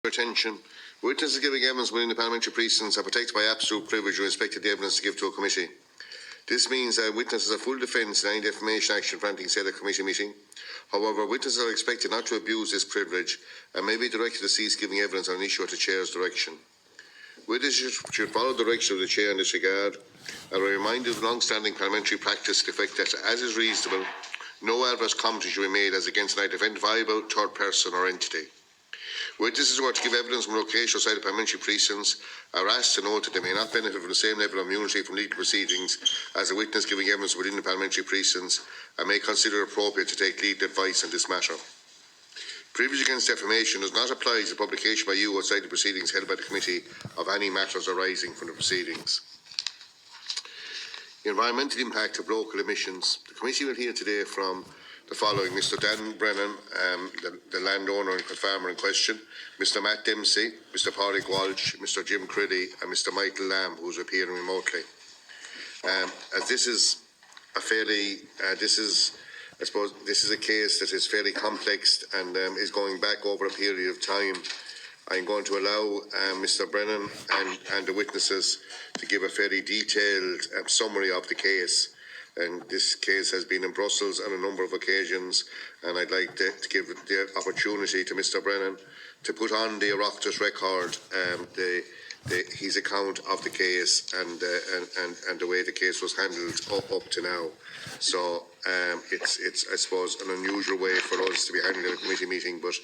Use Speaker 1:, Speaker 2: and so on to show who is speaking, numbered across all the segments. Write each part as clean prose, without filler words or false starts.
Speaker 1: Attention. Witnesses giving evidence within the parliamentary precincts are protected by absolute privilege with respect to the evidence to give to a committee. This means that witnesses have full defence in any defamation action for anything said at a committee meeting. However, witnesses are expected not to abuse this privilege and may be directed to cease giving evidence on an issue at the Chair's direction. Witnesses should follow the direction of the Chair in this regard and are reminded of long-standing parliamentary practice to the effect that, as is reasonable, no adverse comment should be made as against an identifiable third person or entity. Witnesses who are to give evidence from location outside the parliamentary precincts are asked to note that they may not benefit from the same level of immunity from legal proceedings as a witness giving evidence within the parliamentary precincts and may consider it appropriate to take legal advice on this matter. Privilege against defamation does not apply to publication by you outside the proceedings held by the committee of any matters arising from the proceedings. The environmental impact of local emissions. The committee will hear today from the following: Mr. Brennan, the landowner and farmer in question, Mr. Matt Dempsey, Mr. Pádraig Walsh, Mr. Jim Criddy and Mr. Michael Lamb, who is appearing remotely. As this is a fairly, I suppose this is a case that is fairly complex and is going back over a period of time. I'm going to allow Mr. Brennan and the witnesses to give a fairly detailed summary of the case. And this case has been in Brussels on a number of occasions, and I'd like to give the opportunity to Mr. Brennan to put on the Oireachtas record his account of the case and the way the case was handled up to now. So it's I suppose an unusual way for us to be handling a committee meeting, but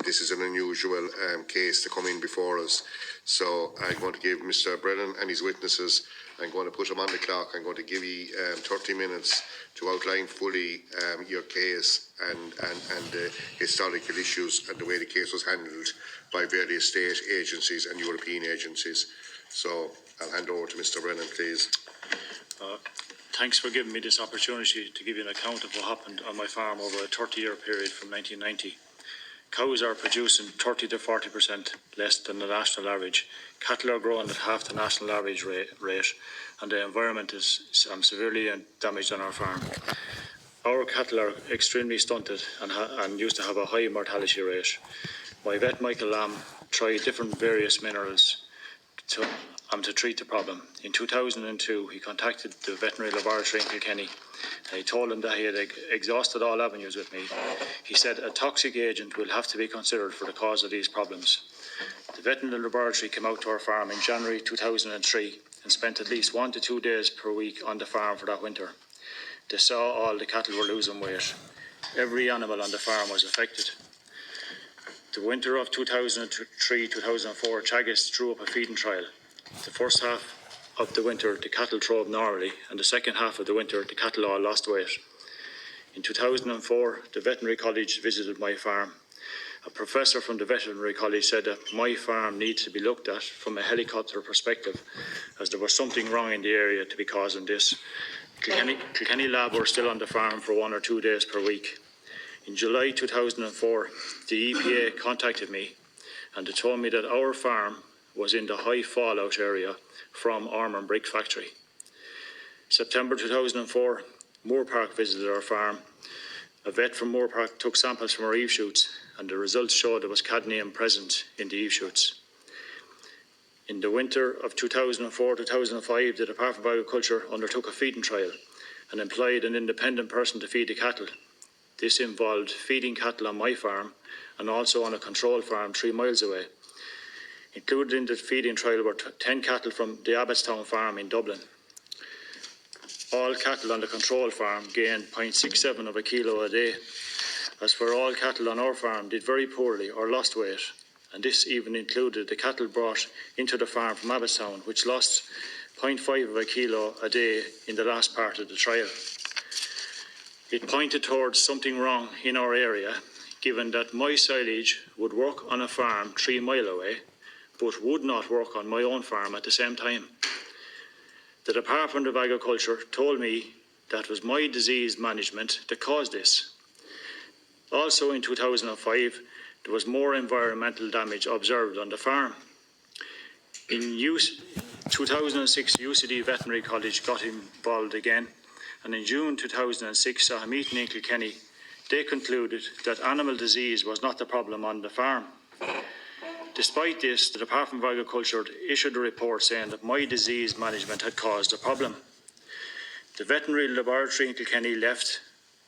Speaker 1: this is an unusual case to come in before us. So I'm going to give Mr. Brennan and his witnesses, I'm going to put them on the clock. I'm going to give you 30 minutes to outline fully your case and the historical issues and the way the case was handled by various state agencies and European agencies. So I'll hand over to Mr. Brennan, please.
Speaker 2: Thanks for giving me this opportunity to give you an account of what happened on my farm over a 30-year period from 1990. Cows are producing 30 to 40% less than the national average. Cattle are growing at half the national average rate, and the environment is severely damaged on our farm. Our cattle are extremely stunted and used to have a high mortality rate. My vet, Michael Lamb, tried different various minerals to treat the problem. In 2002, he contacted the veterinary laboratory in Kilkenny. I told him that he had exhausted all avenues with me. He said a toxic agent will have to be considered for the cause of these problems. The veterinary laboratory came out to our farm in January 2003 and spent at least 1 to 2 days per week on the farm for that winter. They saw all the cattle were losing weight. Every animal on the farm was affected. The winter of 2003-2004, Teagasc drew up a feeding trial. The first half of the winter, the cattle throve normally, and the second half of the winter, the cattle all lost weight. In 2004, the veterinary college visited my farm. A professor from the veterinary college said that my farm needs to be looked at from a helicopter perspective, as there was something wrong in the area to be causing this. Kilkenny lab were still on the farm for 1 or 2 days per week. In July 2004, the EPA contacted me and they told me that our farm was in the high fallout area from Ormond Brick Factory. September 2004, Moore Park visited our farm. A vet from Moore Park took samples from our eave shoots and the results showed there was cadmium present in the eave shoots. In the winter of 2004-2005, the Department of Agriculture undertook a feeding trial and employed an independent person to feed the cattle. This involved feeding cattle on my farm and also on a control farm 3 miles away. Included in the feeding trial were 10 cattle from the Abbottstown farm in Dublin. All cattle on the control farm gained 0.67 of a kilo a day. As for all cattle on our farm did very poorly or lost weight, and this even included the cattle brought into the farm from Abbottstown, which lost 0.5 of a kilo a day in the last part of the trial. It pointed towards something wrong in our area, given that my silage would work on a farm 3 miles away, but would not work on my own farm at the same time. The Department of Agriculture told me that it was my disease management that caused this. Also in 2005, there was more environmental damage observed on the farm. In 2006, UCD Veterinary College got involved again, and in June 2006 saw a meeting in Kilkenny. They concluded that animal disease was not the problem on the farm. Despite this, the Department of Agriculture issued a report saying that my disease management had caused a problem. The veterinary laboratory in Kilkenny left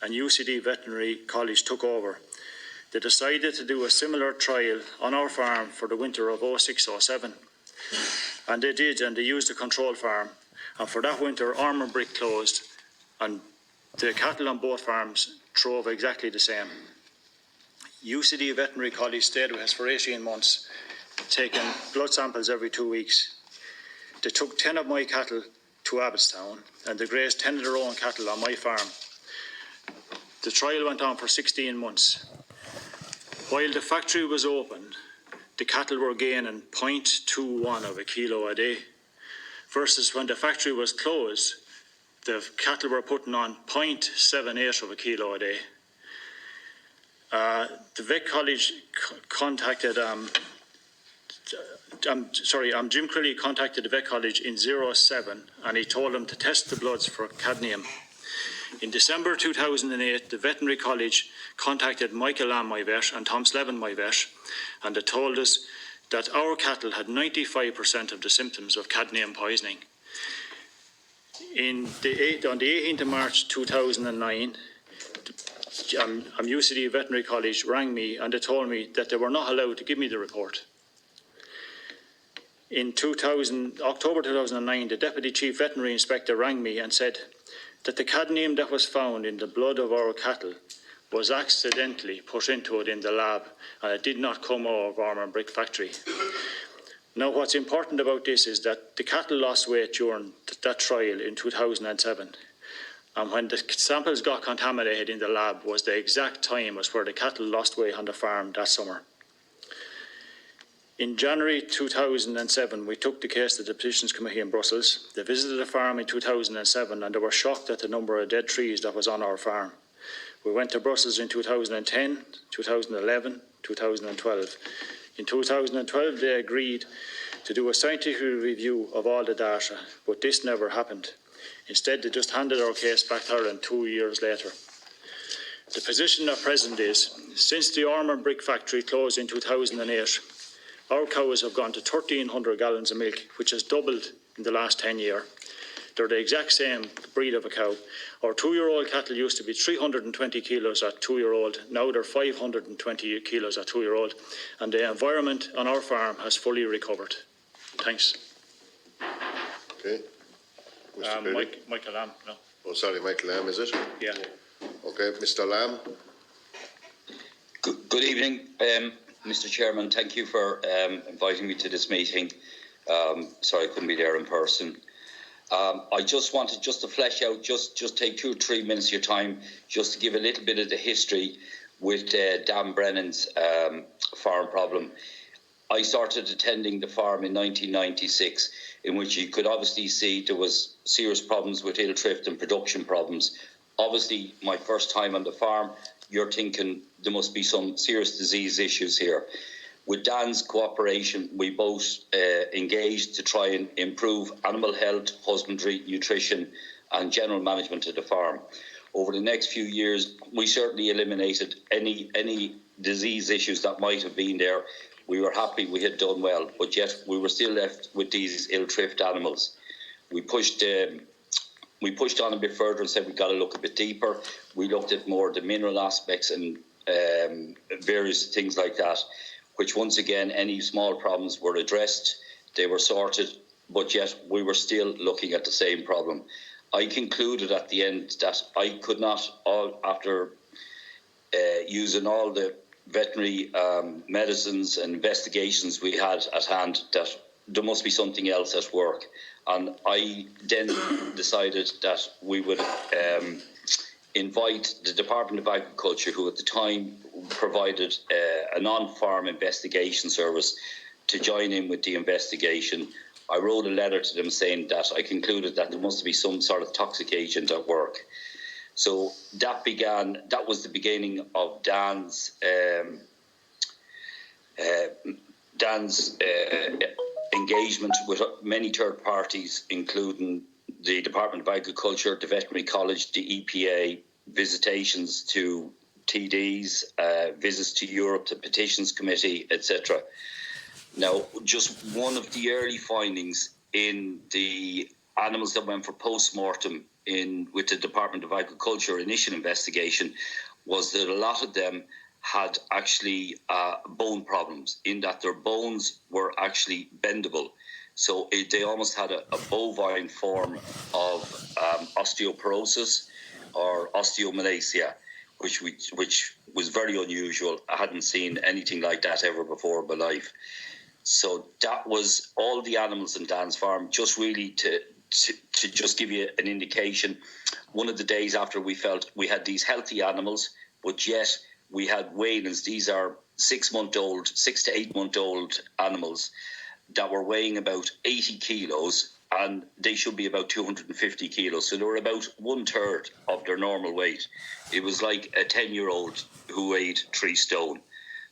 Speaker 2: and UCD Veterinary College took over. They decided to do a similar trial on our farm for the winter of 06-07. And they did, and they used a control farm. And for that winter, Armour Brick closed, and the cattle on both farms throve exactly the same. UCD Veterinary College stayed with us for 18 months, taking blood samples every 2 weeks. They took 10 of my cattle to Abbottstown, and they grazed 10 of their own cattle on my farm. The trial went on for 16 months. While the factory was open, the cattle were gaining 0.21 of a kilo a day, versus when the factory was closed, the cattle were putting on 0.78 of a kilo a day. The vet college contacted, Jim Crilly contacted the vet college in 07, and he told them to test the bloods for cadmium. In December 2008, the veterinary college contacted Michael Lamb, my vet, and Tom Slevin, my vet, and they told us that our cattle had 95% of the symptoms of cadmium poisoning. On the 18th of March 2009, UCD Veterinary College rang me and they told me that they were not allowed to give me the report. In October 2009, the Deputy Chief Veterinary Inspector rang me and said that the cadmium that was found in the blood of our cattle was accidentally put into it in the lab, and it did not come out of Armour Brick factory. Now, what's important about this is that the cattle lost weight during that trial in 2007. And when the samples got contaminated in the lab was the exact time as where the cattle lost weight on the farm that summer. In January 2007, we took the case to the Petitions Committee in Brussels. They visited the farm in 2007 and they were shocked at the number of dead trees that was on our farm. We went to Brussels in 2010, 2011, 2012. In 2012, they agreed to do a scientific review of all the data, but this never happened. Instead, they just handed our case back to Ireland 2 years later. The position at present is, since the Armour Brick factory closed in 2008, our cows have gone to 1,300 gallons of milk, which has doubled in the last 10 years. They're the exact same breed of a cow. Our 2-year-old cattle used to be 320 kilos at 2-year-old. Now they're 520 kilos at 2-year-old. And the environment on our farm has fully recovered. Thanks.
Speaker 1: Okay.
Speaker 2: Michael Lamb, no.
Speaker 1: Oh, sorry, Michael Lamb, is it?
Speaker 2: Yeah.
Speaker 1: Okay, Mr. Lamb.
Speaker 3: Good evening, Mr. Chairman. Thank you for inviting me to this meeting. Sorry I couldn't be there in person. I just wanted to flesh out, just take 2 or 3 minutes of your time, just to give a little bit of the history with Dan Brennan's farm problem. I started attending the farm in 1996, in which you could obviously see there was serious problems with ill thrift and production problems. Obviously, my first time on the farm, you're thinking there must be some serious disease issues here. With Dan's cooperation, we both engaged to try and improve animal health, husbandry, nutrition and general management of the farm. Over the next few years, we certainly eliminated any disease issues that might have been there. We were happy we had done well, but yet we were still left with these ill-thrift animals. We pushed on a bit further and said we've got to look a bit deeper. We looked at more the mineral aspects and various things like that, which once again, any small problems were addressed, they were sorted, but yet we were still looking at the same problem. I concluded at the end that I could not, after using all the veterinary medicines and investigations we had at hand, that there must be something else at work. And I then decided that we would invite the Department of Agriculture, who at the time provided a non-farm investigation service, to join in with the investigation. I wrote a letter to them saying that I concluded that there must be some sort of toxic agent at work. So that was the beginning of Dan's engagement with many third parties, including the Department of Agriculture, the Veterinary College, the EPA, visitations to TDs, visits to Europe, the Petitions Committee, etc. Now, just one of the early findings in the animals that went for post-mortem with the Department of Agriculture initial investigation was that a lot of them had actually bone problems, in that their bones were actually bendable. So they almost had a bovine form of osteoporosis or osteomalacia, which was very unusual. I hadn't seen anything like that ever before in my life. So that was all the animals in Dan's farm, just really to just give you an indication. One of the days after we felt we had these healthy animals, but yet we had weanings. These are 6 to 8 month old animals that were weighing about 80 kilos, and they should be about 250 kilos. So they were about 1/3 of their normal weight. It was like a 10-year-old who weighed 3 stone.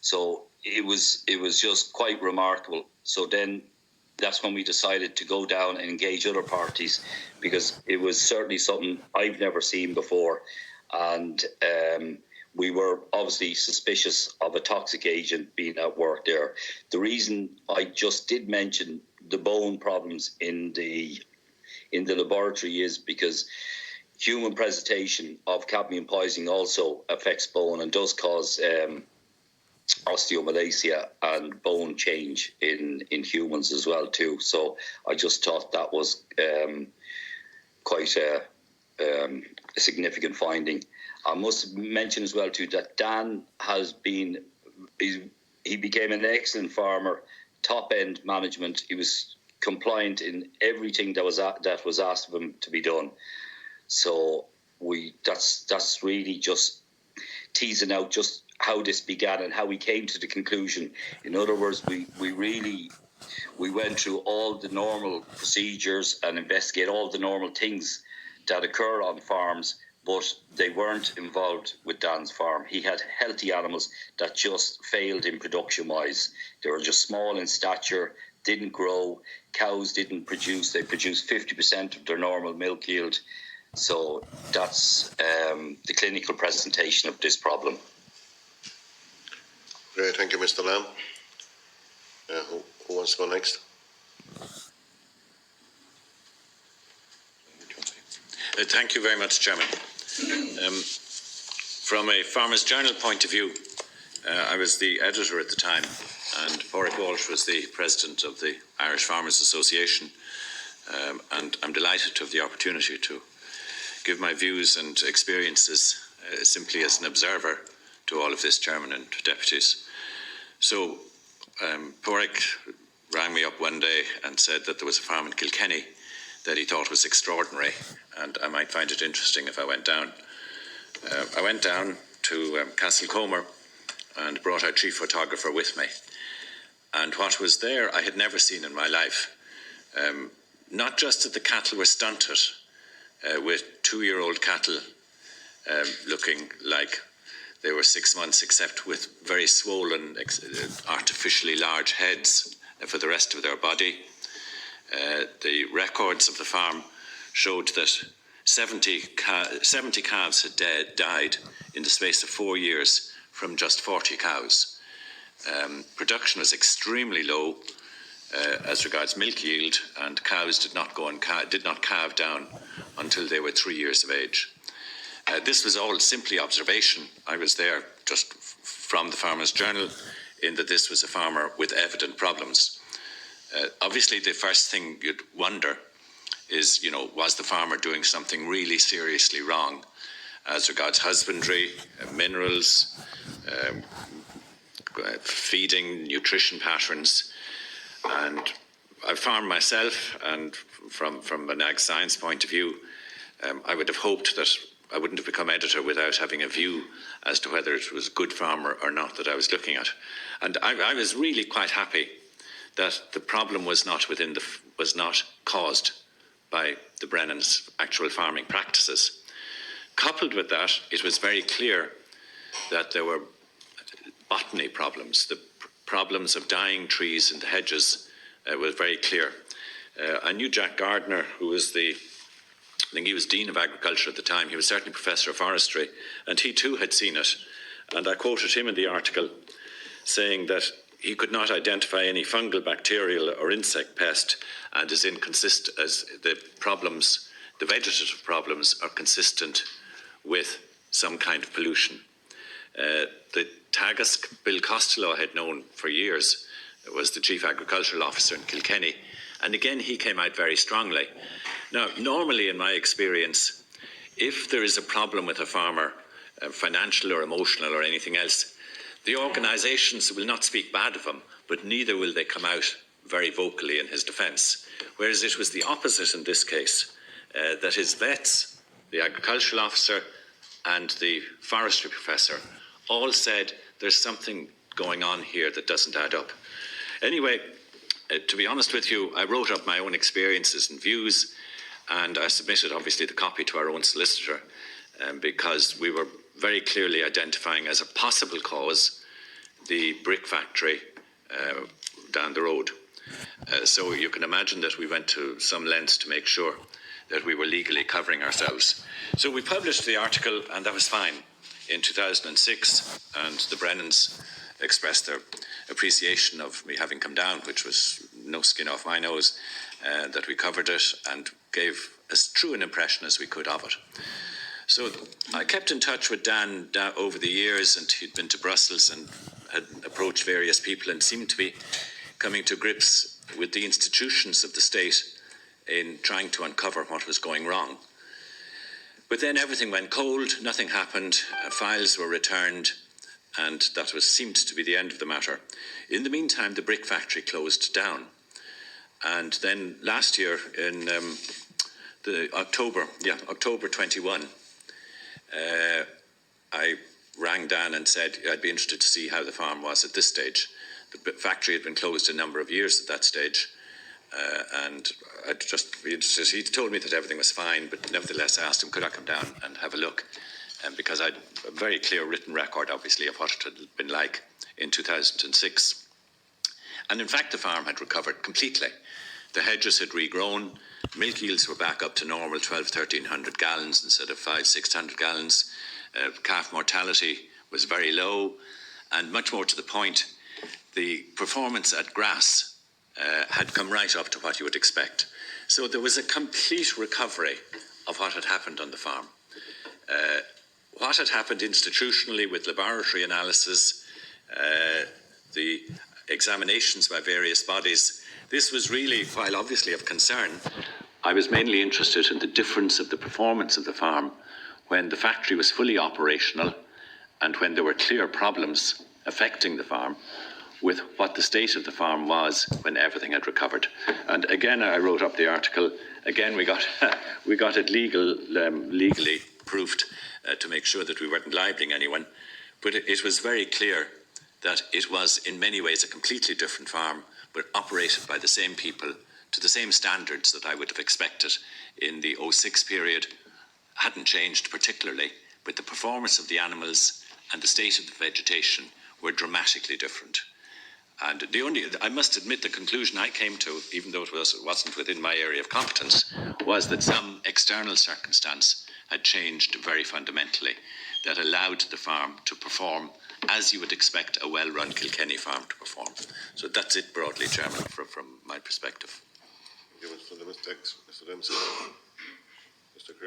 Speaker 3: So it was just quite remarkable. So then that's when we decided to go down and engage other parties, because it was certainly something I've never seen before. And we were obviously suspicious of a toxic agent being at work there. The reason I just did mention the bone problems in the laboratory is because human presentation of cadmium poisoning also affects bone and does cause osteomalacia and bone change in humans as well too. So I just thought that was quite a significant finding. I must mention as well too that Dan he became an excellent farmer, top end management. He was compliant in everything that was asked of him to be done. So that's really just teasing out just how this began and how we came to the conclusion. In other words, we went through all the normal procedures and investigate all the normal things that occur on farms, but they weren't involved with Dan's farm. He had healthy animals that just failed in production-wise. They were just small in stature, didn't grow, cows didn't produce. They produced 50% of their normal milk yield. So that's the clinical presentation of this problem.
Speaker 1: Great, thank you, Mr. Lamb. Who wants to go next?
Speaker 4: Thank you very much, Chairman. From a Farmers Journal point of view, I was the editor at the time, and Pádraig Walsh was the president of the Irish Farmers Association, and I'm delighted to have the opportunity to give my views and experiences simply as an observer to all of this, Chairman and deputies. So Pádraig rang me up one day and said that there was a farm in Kilkenny that he thought was extraordinary, and I might find it interesting if I went down. I went down to Castlecomer and brought our chief photographer with me. And what was there I had never seen in my life. Not just that the cattle were stunted, with 2-year-old cattle looking like they were 6 months, except with very swollen, artificially large heads for the rest of their body. The records of the farm showed that 70 calves had died in the space of 4 years from just 40 cows. Production was extremely low as regards milk yield, and cows did not calve down until they were 3 years of age. This was all simply observation. I was there just from the Farmers Journal, in that this was a farmer with evident problems. Obviously, the first thing you'd wonder is, was the farmer doing something really seriously wrong as regards husbandry, minerals, feeding, nutrition patterns. And I farm myself, and from an ag science point of view, I would have hoped that I wouldn't have become editor without having a view as to whether it was a good farmer or not that I was looking at. And I was really quite happy that the problem was not caused by the Brennan's actual farming practices. Coupled with that, it was very clear that there were botany problems. The problems of dying trees in the hedges were very clear. I knew Jack Gardner, who was I think he was Dean of Agriculture at the time. He was certainly Professor of Forestry, and he too had seen it. And I quoted him in the article saying that he could not identify any fungal, bacterial or insect pest, and is inconsistent as the problems, the vegetative problems are consistent with some kind of pollution. The Tagus Bill Costello I had known for years, was the Chief Agricultural Officer in Kilkenny, and again he came out very strongly. Now, normally in my experience, if there is a problem with a farmer, financial or emotional or anything else, the organisations will not speak bad of him, but neither will they come out very vocally in his defence. Whereas it was the opposite in this case, that his vets, the agricultural officer and the forestry professor all said there's something going on here that doesn't add up. Anyway, to be honest with you, I wrote up my own experiences and views, and I submitted obviously the copy to our own solicitor because we were very clearly identifying as a possible cause the brick factory down the road. So you can imagine that we went to some lengths to make sure that we were legally covering ourselves. So we published the article, and that was fine in 2006, and the Brennans expressed their appreciation of me having come down, which was no skin off my nose, that we covered it and gave as true an impression as we could of it. So I kept in touch with Dan over the years, and he'd been to Brussels and had approached various people and seemed to be coming to grips with the institutions of the state in trying to uncover what was going wrong. But then everything went cold, nothing happened, files were returned, and that seemed to be the end of the matter. In the meantime, the brick factory closed down. And then last year, in October 21, I rang Dan and said I'd be interested to see how the farm was at this stage. The factory had been closed a number of years at that stage, and I'd just be interested. He told me that everything was fine, but nevertheless I asked him could I come down and have a look, because I had a very clear written record, obviously, of what it had been like in 2006. And in fact, the farm had recovered completely. The hedges had regrown, milk yields were back up to normal 1,200–1,300 gallons instead of 500–600 gallons. Calf mortality was very low, and much more to the point, the performance at grass had come right up to what you would expect. So there was a complete recovery of what had happened on the farm. What had happened institutionally with laboratory analysis, the examinations by various bodies, this was really, while obviously of concern, I was mainly interested in the difference of the performance of the farm when the factory was fully operational and when there were clear problems affecting the farm, with what the state of the farm was when everything had recovered. And again, I wrote up the article. Again, we got it legally proofed to make sure that we weren't libeling anyone. But it was very clear that it was in many ways a completely different farm, but operated by the same people to the same standards that I would have expected in the 06 period. Hadn't changed particularly, but the performance of the animals and the state of the vegetation were dramatically different. And I must admit, the conclusion I came to, even though it wasn't within my area of competence, was that some external circumstance had changed very fundamentally that allowed the farm to perform as you would expect a well-run Kilkenny farm to perform. So that's it broadly, Chairman, from my perspective.
Speaker 1: Thank you, Mr. Dempsey. Mr.